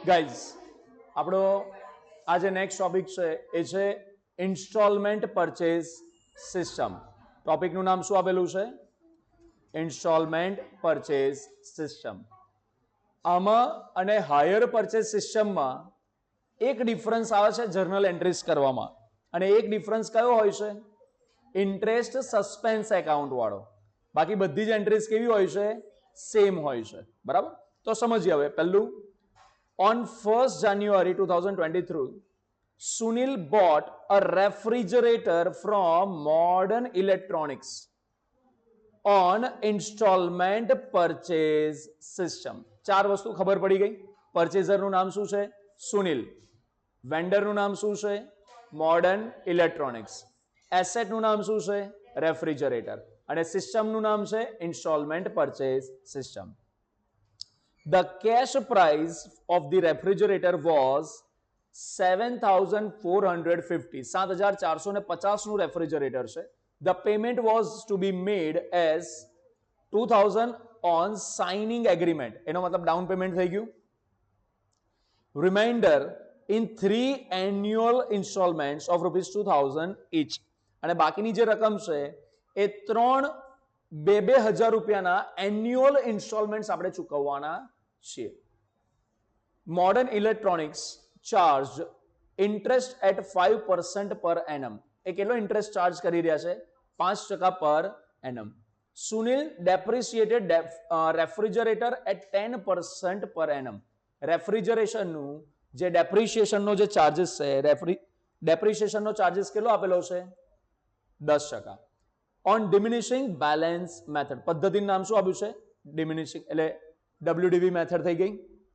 Guys આપણો આ જે નેક્સ્ટ ટોપિક છે એ છે ઇન્સ્ટોલમેન્ટ પરચેઝ સિસ્ટમ. ટોપિકનું નામ શું આપેલું છે? Installment purchase system. આમાં અને હાયર પરચેઝ સિસ્ટમમાં એક ડિફરન્સ આવે છે જર્નલ એન્ટ્રીઝ કરવામાં, અને એક ડિફરન્સ કયો હોય છે? ઇન્ટરેસ્ટ સસ્પેન્સ એકાઉન્ટ વાળો. બાકી બધી જ એન્ટ્રીઝ કેવી હોય છે? સેમ હોય છે. બરાબર? તો સમજીએ હવે. પહેલું, on 1st January 2023, Sunil bought a refrigerator from Modern Electronics on installment purchase system. ચાર વસ્તુ ખબર પડી ગઈ. પરચેઝરનું નામ શું છે? સુનિલ. વેન્ડરનું નામ શું છે? Modern electronics. એસેટનું નામ શું છે? રેફ્રિજરેટર. અને સિસ્ટમનું નામ છે installment purchase system. The cash price of the refrigerator was 7,450. 7,450 નું રેફ્રિજરેટર છે. The payment was to be made as 2,000 on signing agreement. એનો મતલબ ડાઉન પેમેન્ટ થઈ ગયું. Remainder in 3 annual installments of ₹2,000 each. અને બાકીની જે રકમ છે એ 3,000 રૂપિયાના એન્યુઅલ ઇન્સ્ટોલમેન્ટ્સ આપણે ચૂકવવાના છીએ. Modern electronics charge interest at 5% per annum. એ કેટલો ઇન્ટરેસ્ટ ચાર્જ કરી રહ્યા છે? 5% per annum. Sunil ડેપ્રિસિએટેડ refrigerator at 10% પર એનમ. રેફ્રિજરેશનનું જે ડેપ્રિસિએશનનો જે ચાર્જીસ છે, ડેપ્રિસિએશનનો ચાર્જીસ કેટલો આપેલો છે? 10%. On diminishing balance method. પદ્ધતિનું નામ શું આપ્યું છે? ડિમિનિશિંગ, એટલે WDV મેથડ થઈ ગઈ.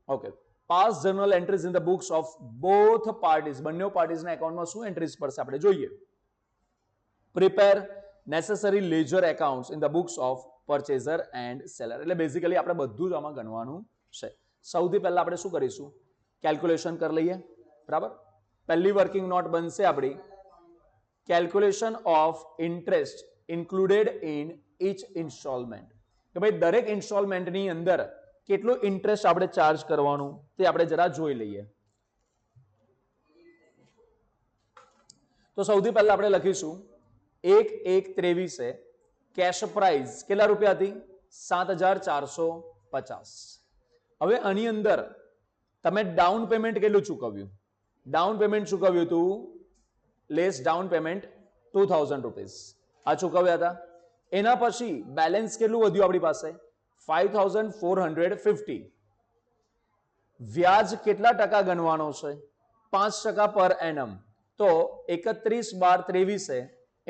Okay. Pass journal entries in the books of both parties. બંને પાર્ટીઝના એકાઉન્ટમાં શું એન્ટ્રીઝ પડશે આપણે જોઈએ. Prepare necessary ledger accounts in the books of purchaser and seller. એટલે બેઝિકલી આપણે બધું જ આમાં ગણવાનું છે. સૌથી પહેલા આપણે શું કરીશું? કેલ્ક્યુલેશન કરી લઈએ. બરાબર? પહેલી વર્કિંગ નોટ બનશે આપણી calculation of interest included in each instalment. કે ભાઈ દરેક ઇન્સ્ટોલમેન્ટની અંદર કેટલો ઇન્ટરેસ્ટ આપણે ચાર્જ કરવાનું તે આપણે જરા જોઈ લઈએ. તો સૌથી પહેલા આપણે લખીશું 1/1/23 કેશ પ્રાઇસ કેટલા રૂપિયા હતી? 7,450. હવે આની અંદર તમે ડાઉન પેમેન્ટ કેટલું ચૂકવ્યું? ડાઉન પેમેન્ટ ચૂકવ્યું હતું લેસ ડાઉન પેમેન્ટ 2,000 રૂપીસ. આ ચૂકવ્યા હતા. એના પછી બેલેન્સ કેટલું વધ્યું આપણી પાસે? 5,450. વ્યાજ કેટલા ટકા ગણવાનો છે? 5% પર એનમ. તો 31/12/23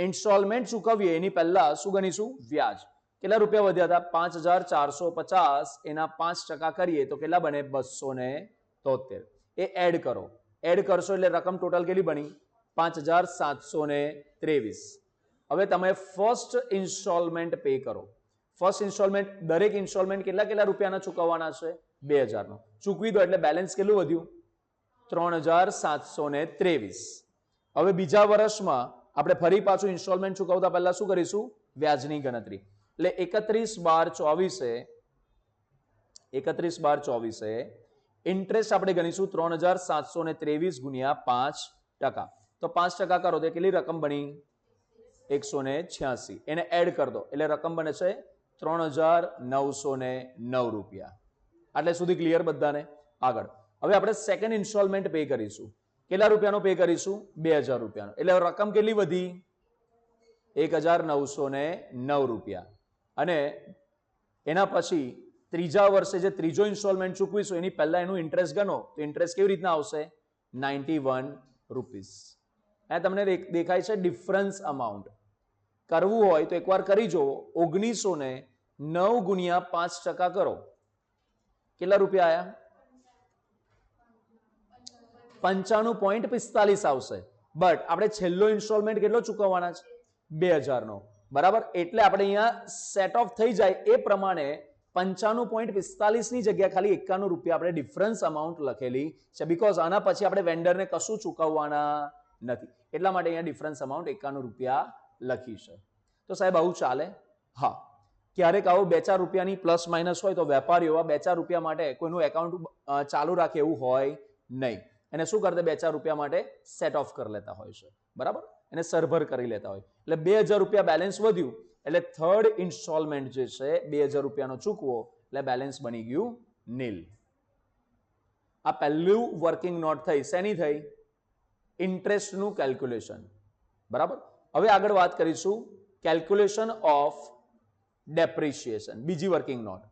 ઇન્સ્ટોલમેન્ટ ચૂકવીએ એની પહેલા શું ગણીશું? વ્યાજ. કેટલા રૂપિયા વધ્યા હતા? 5,450. એના 5% કરીએ તો કેટલા બને? 273. એ એડ કરો. એડ કરશો એટલે રકમ ટોટલ કેટલી બની? 5,723. હવે તમે ફર્સ્ટ ઇન્સ્ટોલમેન્ટ પે કરો. ફર્સ્ટ ઇન્સ્ટોલમેન્ટ, દરેક ઇન્સ્ટોલમેન્ટ કેટલા રૂપિયાના ચૂકવવાના છે? 2,000 નો. ચૂકવી દો એટલે બેલેન્સ કેટલું વધ્યું? 3,723. હવે બીજા વર્ષમાં આપણે ફરી પાછું ઇન્સ્ટોલમેન્ટ ચૂકવતા પહેલા શું કરીશું? વ્યાજની ગણતરી. એટલે 31/24 ઇન્ટરેસ્ટ આપણે ગણીશું 3,723 ગુણ્યા 5%. તો 5% કરો તો કેટલી રકમ બની? 186. એને એડ કરી દો એટલે રકમ બને છે 3,909 રૂપિયા. આટલે સુધી ક્લિયર બધાને? આગળ હવે આપણે સેકન્ડ ઇન્સ્ટોલમેન્ટ પે કરીશું. કેટલા રૂપિયાનો પે કરીશું? 2,000 રૂપિયાનો. એટલે રકમ કેટલી વધી? 1,909 રૂપિયા. અને એના પછી ત્રીજા વર્ષે જે ત્રીજો ઇન્સ્ટોલમેન્ટ ચૂકવીશું એની પહેલા એનું ઇન્ટરેસ્ટ ગણો તો ઇન્ટરેસ્ટ કેવી રીતના આવશે? 91 રૂપીસ. તમને દેખાય છે ડિફરન્સ અમાઉન્ટ. કરવું હોય તો એકવાર કરી જુઓ. 1909 ગુણ્યા 5% કરો. કેટલા રૂપિયા આયા? 95.45 આવશે. બટ આપણે છેલ્લો ઇન્સ્ટોલમેન્ટ કેટલો ચૂકવવાના છે? 2,000 નો. બરાબર? એટલે આપણે અહીંયા સેટ ઓફ થઈ જાય એ પ્રમાણે 95.45 ની જગ્યા ખાલી 91 રૂપિયા આપણે ડિફરન્સ અમાઉન્ટ લખેલી છે. બીકોઝ આના પછી આપણે વેન્ડરને કશું ચૂકવવાના નથી. એટલા માટે અહીંયા ડિફરન્સ અમાઉન્ટ 91 રૂપિયા લખી છે. તો સાહેબ આવું ચાલે? હા. ક્યારેક આવું 2-4 રૂપિયાની પ્લસ માઇનસ હોય તો વેપારીઓ 2-4 રૂપિયા માટે કોઈનું એકાઉન્ટ ચાલુ રાખે એવું હોય નહીં. એને શું કરતા 2-4 રૂપિયા માટે સેટ ઓફ કરી લેતા હોય છે, બરાબર, એને સરભર કરી લેતા હોય. એટલે 2000 રૂપિયા બેલેન્સ વધ્યું એટલે થર્ડ ઇન્સ્ટોલમેન્ટ જે છે 2000 રૂપિયાનો ચૂકવો એટલે બેલેન્સ બની ગયું નીલ. આ પહેલું વર્કિંગ નોટ થઈ. શેની થઈ? ઇન્ટરેસ્ટનું કેલ્ક્યુલેશન, બરાબર. હવે આગળ વાત કરીશું કેલ્ક્યુલેશન ઓફ ડેપ્રિશિએશન. બીજી વર્કિંગ નોટ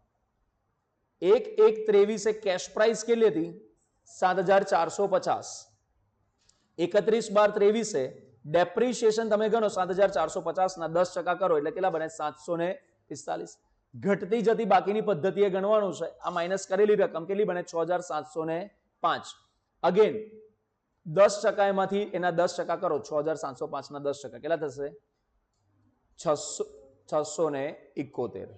1/1/23 કેશ પ્રાઇસ કેટલી હતી? 7450. 31/12/23 ડેપ્રિશિએશન તમે ગણો 7450 ના 10% કરો એટલે કેટલા બને? 745. ઘટતી જતી બાકીની પદ્ધતિએ ગણવાનું છે. આ માઇનસ કરેલી રકમ કેટલી બને? 6705. અગેન 10% એમાંથી એના 10% કરો. 6705 ના 10% કેટલા થશે? 671,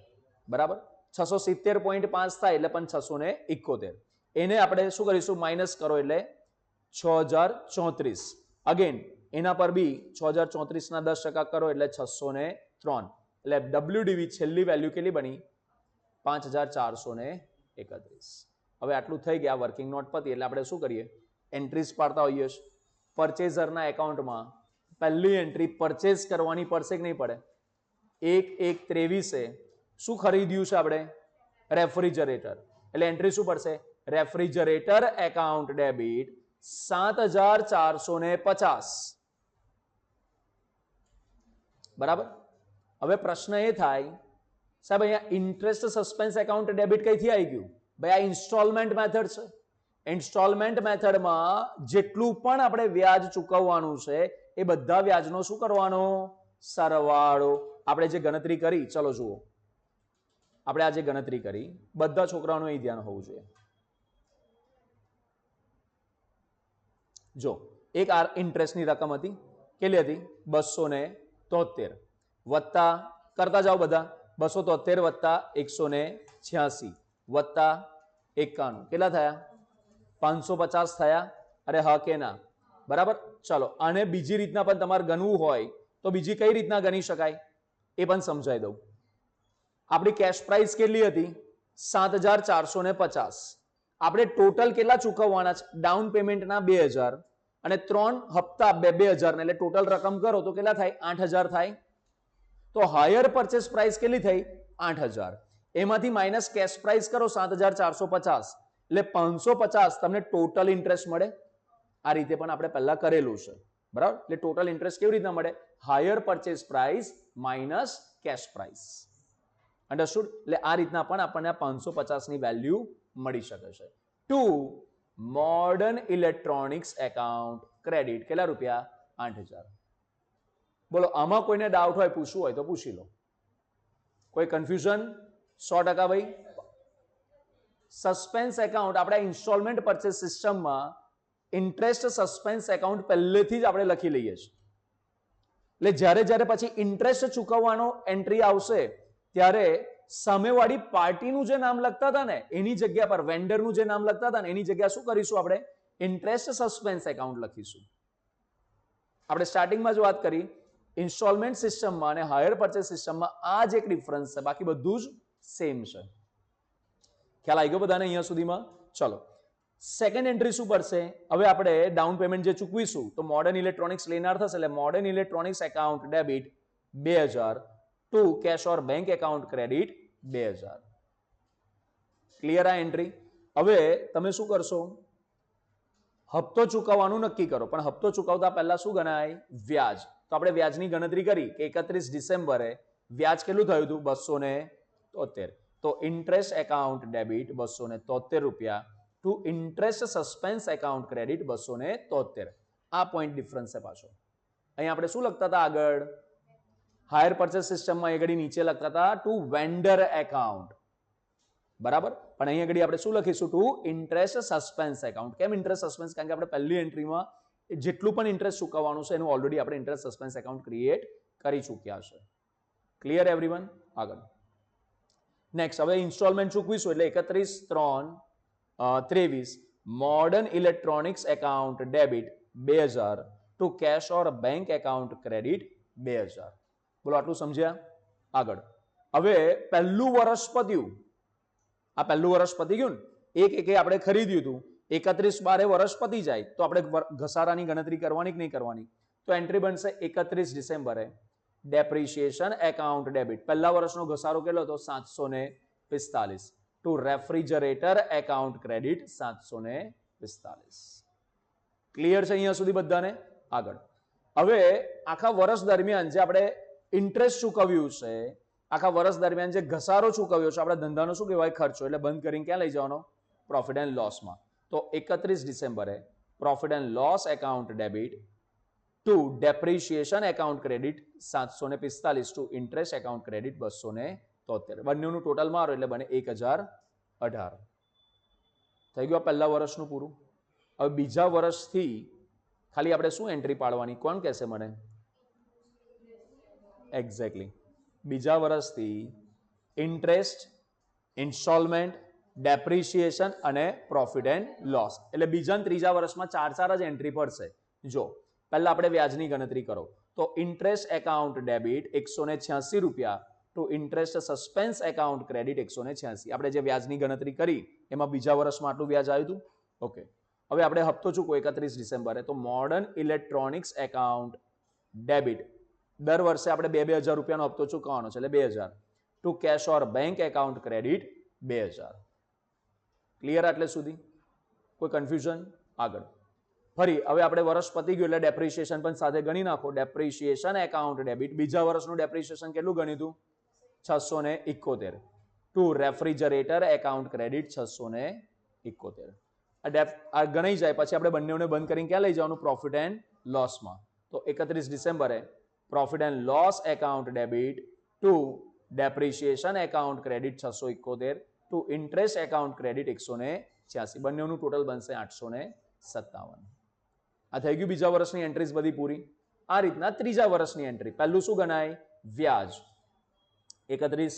બરાબર. 670.5 થાય એટલે પણ 671. એને આપણે શું કરીશું? માઇનસ કરો એટલે 6034. અગેન એના પર બી 6034 ના 10% કરો એટલે 603. એટલે WDV છેલ્લી વેલ્યુ કેટલી બની? 5431. હવે આટલું થઈ ગયા. વર્કિંગ નોટ પતી એટલે આપણે શું કરીએ? એન્ટ્રીઝ પાડતા હોઈએ છીએ. પરચેઝરના એકાઉન્ટમાં પહેલી એન્ટ્રી પરચેઝ કરવાની પડશે કે નહીં પડે? 1/1/23 શું ખરીદ્યું છે આપણે? રેફ્રિજરેટર. એટલે એન્ટ્રી શું પડશે? રેફ્રિજરેટર એકાઉન્ટ ડેબિટ 7450, બરાબર. હવે પ્રશ્ન એ થાય સાહેબ અહીંયા ઇન્ટરેસ્ટ સસ્પેન્સ એકાઉન્ટ ડેબિટ કઈથી આવી ગયું? ભાઈ આ ઇન્સ્ટોલમેન્ટ મેથડ છે. ઇન્સ્ટોલમેન્ટ મેથડમાં જેટલું પણ આપણે વ્યાજ ચૂકવવાનું છે એ બધા વ્યાજનો શું કરવાનો? સરવાળો. આપણે જે ગણતરી કરી, ચલો જુઓ, આપણે આ જે ગણતરી કરી બધા છોકરાઓનું અહીં ધ્યાન હોવું જોઈએ. જો એક ઇન્ટરેસ્ટની રકમ હતી, કેટલી હતી? 273 વત્તા કરતા જાઓ બધા 273 વત્તા 186 વત્તા 91 કેટલા થયા? 550 થયા. અરે હા કે ના? બરાબર. ચલો આને બીજી રીતના પણ તમારે ગણવું હોય તો બીજી કઈ રીતના ગણી શકાય એ પણ સમજાવી દઉં. આપણી કેશ પ્રાઇસ કેટલી હતી? 7450. આપણે ટોટલ કેટલા ચૂકવવાના છે? ડાઉન પેમેન્ટના 2000 અને 3 હપ્તા 2000 એટલે ટોટલ રકમ કરો તો કેટલા થાય? 8000 થાય. તો હાયર પરચેસ પ્રાઇસ કેટલી થઈ? 8000. એમાંથી માઇનસ કેશ પ્રાઇસ કરો 7450 એટલે 550 તમને ટોટલ ઇન્ટરેસ્ટ મળે. આ રીતે પણ આપણે પહેલા કરેલું છે, બરાબર. એટલે ટોટલ ઇન્ટરેસ્ટ કેવી રીતના મળે? Hire purchase price minus cash price. Understood? એટલે આ રીતના પણ આપણને 550 ની વેલ્યુ મળી શકે છે. 2 મોડર્ન ઇલેક્ટ્રોનિક્સ એકાઉન્ટ ક્રેડિટ કેટલા રૂપિયા? 8000. બોલો આમાં કોઈને ડાઉટ હોય, પૂછવું હોય તો પૂછી લો. કોઈ કન્ફ્યુઝન? 100% ભાઈ. સસ્પેન્સ એકાઉન્ટ આપણે ઇન્સ્ટોલમેન્ટ પરચેસ સિસ્ટમમાં ઇન્ટરેસ્ટ સસ્પેન્સ એકાઉન્ટ પહેલેથી જ આપણે લખી લઈએ છીએ. એટલે જ્યારે પછી ઇન્ટરેસ્ટ ચૂકવવાનો એન્ટ્રી આવશે ત્યારે સામેવાળી પાર્ટીનું જે નામ લખતા હતા ને એની જગ્યા પર વેન્ડરનું જે નામ લખતા હતા ને એની જગ્યા શું કરીશું? આપણે ઇન્ટરેસ્ટ સસ્પેન્સ એકાઉન્ટ લખીશું. આપણે સ્ટાર્ટિંગમાં જ વાત કરી ઇન્સ્ટોલમેન્ટ સિસ્ટમમાં અને હાયર પરચેસ સિસ્ટમમાં આ જ એક ડિફરન્સ છે, બાકી બધું જ સેમ છે. ખ્યાલ આવી ગયો બધાને અહીંયા સુધીમાં? ચલો સેકન્ડ એન્ટ્રી શું પડશે? હવે આપણે ડાઉન પેમેન્ટ જે ચૂકવીશું તો મોડર્ન ઇલેક્ટ્રોનિક્સ લેનાર થશે એટલે modern electronics account debit 2000 to cash or bank account credit 2000. Clear આ એન્ટ્રી? હવે તમે શું કરશો? હપ્તો ચૂકવવાનું નક્કી કરો, પણ હપ્તો ચૂકવતા પહેલા શું ગણાય? વ્યાજ. તો આપણે વ્યાજની ગણતરી કરી કે 31 ડિસેમ્બરે વ્યાજ કેટલું થયું હતું? 273. તો ઇન્ટરેસ્ટ એકાઉન્ટ ડેબિટ 273 રૂપિયા to interest suspense account credit 273. આ પોઈન્ટ ડિફરન્સ છે પાછો. અહીં આપણે શું લખતા હતા આગળ? હાયર પરચેસ સિસ્ટમમાં આગળ નીચે લખતા હતા ટુ વેન્ડર એકાઉન્ટ, બરાબર. પણ અહીં આગળ આપણે શું લખીશું? To interest suspense account. કેમ ઇન્ટરેસ્ટ સસ્પેન્સ? કારણ કે આપણે પહેલી એન્ટ્રીમાં જેટલું પણ ઇન્ટરેસ્ટ ચૂકવવાનું છે એનું ઓલરેડી આપણે ઇન્ટરેસ્ટ સસ્પેન્સ એકાઉન્ટ ક્રિએટ કરી ચૂક્યા છે. Clear everyone? આગળ નેક્સ્ટ હવે ઇન્સ્ટોલમેન્ટ ચૂકવીશું એટલે 31/3/23 modern electronics account debit 2000 to cash or bank account credit 2000. બોલો આટલું સમજ્યા? આગળ હવે પહેલું વર્ષ પત્યું, આ પહેલું વર્ષ પતી ગયું ને, એક આપણે ખરીદ્યું હતું, 31/12 વર્ષ પતી જાય તો આપણે ઘસારાની ગણતરી કરવાની કે નહીં કરવાની? તો એન્ટ્રી બનશે 31 ડિસેમ્બરે ડેપ્રિશિએશન એકાઉન્ટ ડેબિટ. પહેલા વર્ષનો ઘસારો કેટલો હતો? 745. To refrigerator account credit 745. Clear છે અહીંયા સુધી બધાને? આગળ હવે આખા વર્ષ દરમિયાન જે આપણે ઇન્ટરેસ્ટ ચૂકવ્યું છે, આખા વર્ષ દરમિયાન જે ઘસારો ચૂકવ્યો છે, આપણે ધંધાનો શું કહેવાય? ખર્ચો. એટલે બંધ કરીને ક્યાં લઈ જવાનો? પ્રોફિટ એન્ડ લોસમાં. તો 31 ડિસેમ્બરે profit and loss account debit to depreciation account credit 745 to interest account credit 273. બંનેનું ટોટલ મારો એટલે બને 1018. થઈ ગયું આ પહેલા વર્ષનું પૂરું. હવે બીજા વર્ષથી ખાલી આપણે શું એન્ટ્રી પાડવાની? કોણ કહેશે મને? એક્ઝેક્ટલી. બીજા વર્ષથી ઇન્ટરેસ્ટ, ઇન્સ્ટોલમેન્ટ, ડેપ્રિશિએશન અને પ્રોફિટ એન્ડ લોસ. એટલે બીજા અને ત્રીજા વર્ષમાં 4 જ એન્ટ્રી પડશે. જો પહેલા આપણે વ્યાજની ગણતરી કરો તો ઇન્ટરેસ્ટ એકાઉન્ટ ડેબિટ 186 રૂપિયા to interest suspense account credit 186. આપણે જે વ્યાજની ગણતરી કરી એમાં બીજા વર્ષમાં આટલું વ્યાજ આવ્યું હતું. ઓકે, હવે આપણે હપ્તો ચૂકવો 31 ડિસેમ્બરે તો મોડર્ન ઇલેક્ટ્રોનિક્સ એકાઉન્ટ ડેબિટ દર વર્ષે આપણે 2,000 રૂપિયાનો હપ્તો ચૂકવવાનો છે એટલે 2000 to cash or bank account credit 2000. Clear આટલે સુધી? કોઈ કન્ફ્યુઝન? આગળ ફરી હવે આપણે વર્ષ પતી ગયું એટલે ડેપ્રિશિએશન પણ સાથે ગણી નાખો. ડેપ્રિશિએશન એકાઉન્ટ ડેબિટ બીજા વર્ષનું ડેપ્રિશિએશન કેટલું ગણ્યું હતું? 671 ટુ રેફ્રિજરેટર એકાઉન્ટ ક્રેડિટ 671. આ ગણાઈ જાય પછી આપણે બંનેને બંધ કરીને ક્યાં લઈ જવાનું? પ્રોફિટ એન્ડ લોસમાં. તો 31 ડિસેમ્બરે profit and loss account debit to depreciation account credit 671 to interest account credit 186. બંનેનું ટોટલ બનશે 857. આ થઈ ગયું બીજા વર્ષની એન્ટ્રીઝ બધી પૂરી. આ રીતના ત્રીજા વર્ષની એન્ટ્રી. પહેલું શું ગણાય? વ્યાજ. 31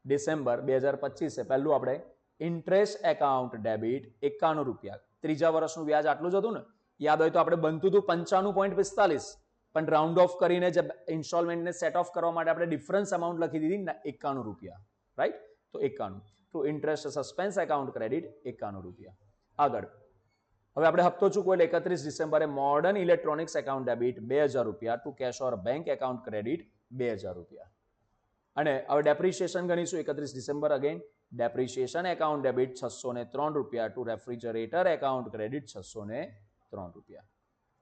ડિસેમ્બર 2025 પહેલું આપણે ઇન્ટરેસ્ટ એકાઉન્ટ ડેબિટ 51 રૂપિયા. ત્રીજા વર્ષનું વ્યાજ આટલું જ હતું ને? યાદ હોય તો આપણે બનતું હતું 95.45, પણ રાઉન્ડ ઓફ કરીને જે ઇન્સ્ટોલમેન્ટને સેટ ઓફ કરવા માટે આપણે ડિફરન્સ અમાઉન્ટ લખી દીધી 51 રૂપિયા. રાઈટ? તો 51 to interest suspense account credit 51 રૂપિયા. આગળ હવે આપણે હપ્તો ચૂકવો એટલે 31 ડિસેમ્બરે મોડર્ન ઇલેક્ટ્રોનિક્સ એકાઉન્ટ ડેબિટ 2000 રૂપિયા two cash or bank account credit 2000 રૂપિયા. અને હવે ડેપ્રિશિએશન ગણીશું 31 December again depreciation account debit 603 રૂપિયા ટુ રેફ્રિજરેટર એકાઉન્ટ ક્રેડિટ 603 રૂપિયા.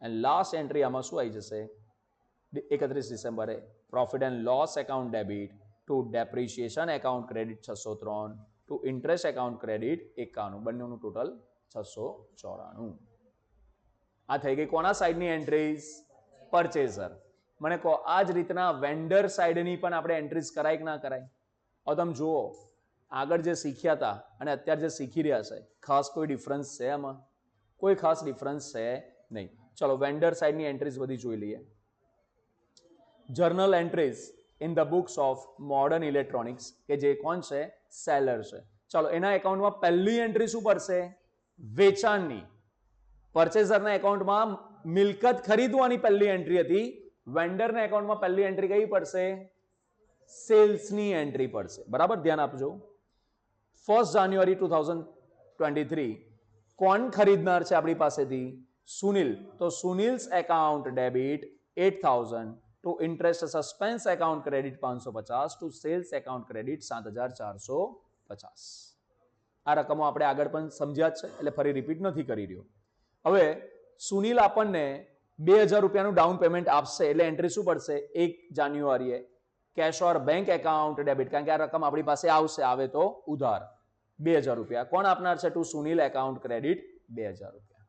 એન્ડ લાસ્ટ એન્ટ્રી આમાં શું આવી જશે? 31 ડિસેમ્બરે profit and loss account debit to depreciation account credit 603 to interest account credit 51. બંનેનું ટોટલ 694. આ થઈ ગઈ કોના સાઈડની એન્ટ્રીઝ? પરચેઝર. મને કહો આ જ રીતના વેન્ડર સાઈડની પણ આપણે એન્ટ્રીઝ કરાય કે ના કરાય? હવે તમે જુઓ આગળ જે શીખ્યા હતા અને અત્યારે જે શીખી રહ્યા છે ખાસ કોઈ ડિફરન્સ છે આમાં? કોઈ ખાસ ડિફરન્સ છે નહીં. ચલો વેન્ડર સાઈડની એન્ટ્રીઝ બધી જોઈ લઈએ. Journal entries in the books of modern electronics કે જે કોણ છે? સેલર છે. ચલો એના એકાઉન્ટમાં પહેલી એન્ટ્રી શું પડશે? વેચાણની. પરચેઝરના એકાઉન્ટમાં મિલકત ખરીદવાની પહેલી એન્ટ્રી હતી. વેન્ડરના એકાઉન્ટમાં પહેલી એન્ટ્રી કઈ પડશે? સેલ્સની એન્ટ્રી પડશે. બરાબર ધ્યાન આપજો. 1 જાન્યુઆરી 2023 કોણ ખરીદનાર છે આપણી પાસેથી? સુનિલ. તો Sunil's account debit 8000 to interest suspense account credit 550 to sales account credit 7450. આ રકમો આપણે આગળ પણ સમજ્યા જ છે એટલે ફરી રિપીટ નથી કરી રહ્યો. હવે સુનિલ આપણને 2000 રૂપિયાનું ડાઉન પેમેન્ટ આપશે એટલે એન્ટ્રી શું પડશે? 1 જાન્યુઆરીએ cache or bank account debit, કારણ કે આ રકમ આપણી પાસે આવશે, આવે તો ઉધાર 2000 રૂપિયા. કોણ આપનાર છે? ટુ સુનિલ એકાઉન્ટ ક્રેડિટ 2000 રૂપિયા.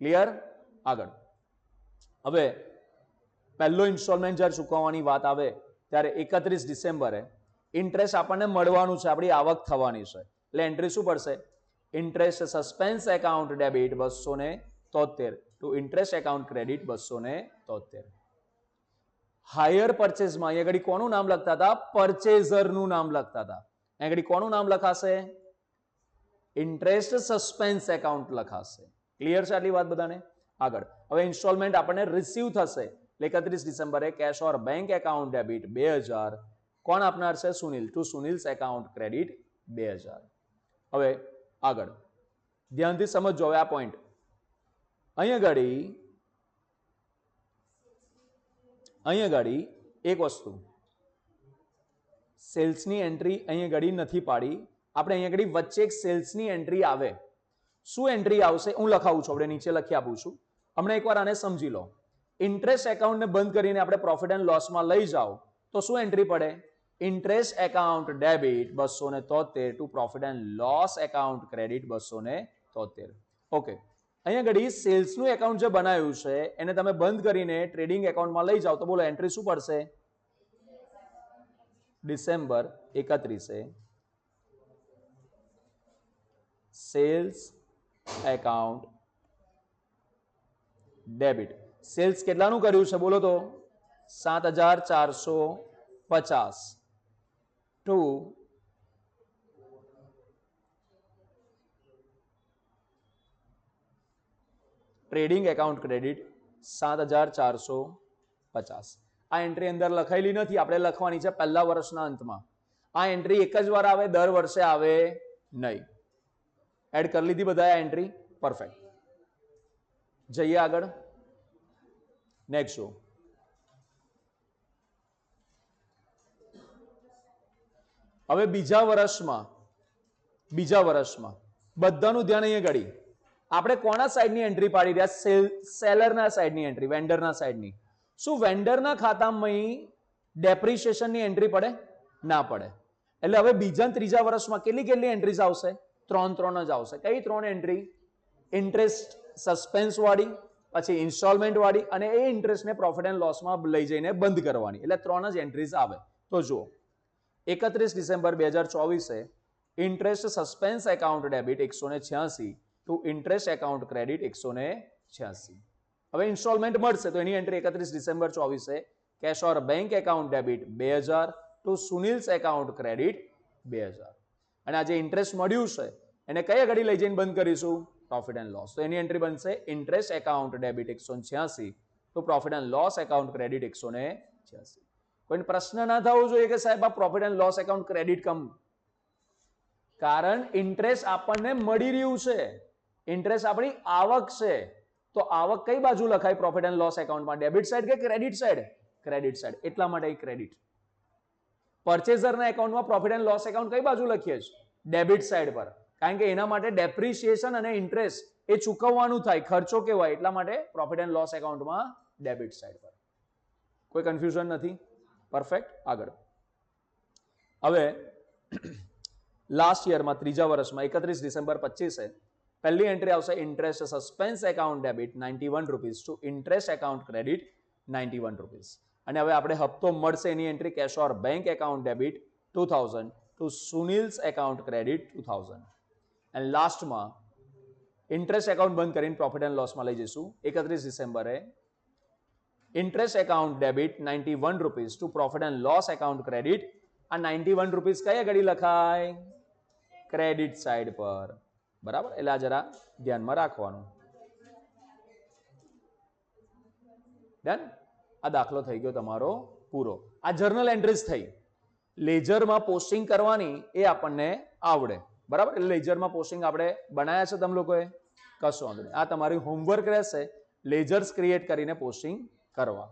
ક્લિયર? આગળ હવે પહેલો ઇન્સ્ટોલમેન્ટ જ્યારે ચૂકવવાની વાત આવે ત્યારે 31 ડિસેમ્બરે ઇન્ટરેસ્ટ આપણને મળવાનું છે, આપણી આવક થવાની છે એટલે એન્ટ્રી શું પડશે? Interest suspense account debit 273 to interest account credit 273. Hire પરચેઝમાં અહીંયા આગળ કોનું નામ લખતા હતા? પરચેઝરનું નામ લખતા હતા. અહીંયા આગળ કોનું નામ લખાશે? ઇન્ટરેસ્ટ સસ્પેન્સ એકાઉન્ટ લખાશે. ક્લિયર છે આટલી વાત બધાને? આગળ હવે ઇન્સ્ટોલમેન્ટ આપણને રિસીવ થશે 31 ડિસેમ્બરે cash or bank account debit 2000 કોણ આપનાર છે? Sunil. To Sunil's account credit 2000. હવે આગળ ધ્યાનથી સમજો હવે આ પોઈન્ટ. અહીંયા ગાડી એક વસ્તુ, સેલ્સની એન્ટ્રી અહીંયા ગાડી નથી પાડી. આપણે અહીંયા ગાડી વચ્ચે એક સેલ્સની એન્ટ્રી આવે. શું એન્ટ્રી આવશે? હું લખાવું છું, આપણે નીચે લખી આપું છું. હમણાં એકવાર આને સમજી લો. ઇન્ટરેસ્ટ એકાઉન્ટને બંધ કરીને આપણે પ્રોફિટ એન્ડ લોસમાં લઈ જાઓ તો શું એન્ટ્રી પડે? Interest account debit 273 to profit and loss account credit 273. Okay, અહીંયા ઘડી સેલ્સનું એકાઉન્ટ જે બનાવ્યું છે એને તમે બંધ કરીને ટ્રેડિંગ એકાઉન્ટમાં લઈ જાઓ તો બોલો એન્ટ્રી શું પડશે? December 31 sales account debit. Sales કેટલાનું કર્યું છે બોલો તો? 7450 ટુ ટ્રેડિંગ એકાઉન્ટ ક્રેડિટ 7450. આ એન્ટ્રી અંદર લખાયેલી નથી, આપણે લખવાની છે પહેલા વર્ષના અંતમાં. આ એન્ટ્રી એક જ વાર આવે, દર વર્ષે આવે નહીં. એડ કરી લીધી બધા આ એન્ટ્રી? પરફેક્ટ. જઈએ આગળ. નેક્સ્ટ જો હવે બીજા વર્ષમાં બધાનું ધ્યાન અહીંયા ઘડી. આપણે કોના સાઈડની એન્ટ્રી પાડી રહ્યા? સેલરના સાઈડની એન્ટ્રી, વેન્ડરના સાઈડની. શું વેન્ડરના ખાતામાં ડેપ્રિસિએશનની એન્ટ્રી પડે? ના પડે. એટલે હવે બીજા ત્રીજા વર્ષમાં કેટલી એન્ટ્રીઝ આવશે? 3 જ આવશે. કઈ 3 એન્ટ્રી? ઇન્ટરેસ્ટ સસ્પેન્સ વાળી, પછી ઇન્સ્ટોલમેન્ટ વાળી, અને એ ઇન્ટરેસ્ટને પ્રોફિટ એન્ડ લોસમાં લઈ જઈને બંધ કરવાની. એટલે 3 જ એન્ટ્રીઝ આવે. તો જુઓ 31 December 2024 interest suspense account debit 186 to interest account credit 186. હવે ઇન્સ્ટોલમેન્ટ મળશે તો એની entry 31 December 24 cash or bank account debit 2000 to Sunil's account credit 2000. અને આ જે ઇન્ટરેસ્ટ મળ્યું છે એને કઈ ઘડી લઈ જઈને બંધ કરીશું? Profit and loss. તો એની એન્ટ્રી બનશે interest account debit 186 to profit and loss account credit 186. કોઈ પ્રશ્ન ના થવો જોઈએ કે સાહેબ આ profit and loss account credit કમ? કારણ ઇન્ટરેસ્ટ આપણને મળી રહ્યું છે, ઇન્ટરેસ્ટ આપણી આવક છે. તો આવક કઈ બાજુ લખાય પ્રોફિટ એન્ડ લોસ એકાઉન્ટમાં? ડેબિટ સાઈડ કે ક્રેડિટ સાઈડ? Credit side. એટલા માટે ક્રેડિટ. પરચેઝરના એકાઉન્ટમાં પ્રોફિટ એન્ડ લોસ એકાઉન્ટ કઈ બાજુ લખીએ છીએ? ડેબિટ સાઈડ પર. કારણ કે એના માટે ડેપ્રિસિએશન અને ઇન્ટરેસ્ટ એ ચૂકવવાનું થાય, ખર્ચો કહેવાય. એટલા માટે પ્રોફિટ એન્ડ લોસ એકાઉન્ટમાં ડેબિટ સાઈડ પર. કોઈ કન્ફ્યુઝન નથી? પરફેક્ટ. આગળ હવે લાસ્ટ યરમાં ત્રીજા વર્ષમાં 31 ડિસેમ્બર 25 પહેલી એન્ટ્રી આવશે interest suspense account debit 91 rupees to interest account credit 91 rupees. અને હવે આપણે હપ્તો મળશે એની entry cash or bank account debit 2000 to Sunil's account credit 2000. અને લાસ્ટમાં ઇન્ટરેસ્ટ એકાઉન્ટ બંધ કરીને પ્રોફિટ એન્ડ લોસમાં લઈ જઈશું 31 ડિસેમ્બરે interest account debit 91 rupees to profit and loss account credit. આ 91 રૂપીસ કઈ ઘડી લખાય? ક્રેડિટ સાઈડ પર. બરાબર. એટલે આ જરા ધ્યાનમાં રાખવાનું. ડન. આ દાખલો થઈ ગયો તમારો પૂરો. આ જર્નલ એન્ટ્રીઝ થઈ. લેજરમાં પોસ્ટિંગ કરવાની એ આપણને આવડે. બરાબર. એટલે લેજરમાં પોસ્ટિંગ આપણે બનાવ્યા છે તમે લોકોએ? કશો વાંધો નહીં. આ તમારી હોમવર્ક રહેશે લેજર્સ ક્રિએટ કરીને પોસ્ટિંગ કરવા.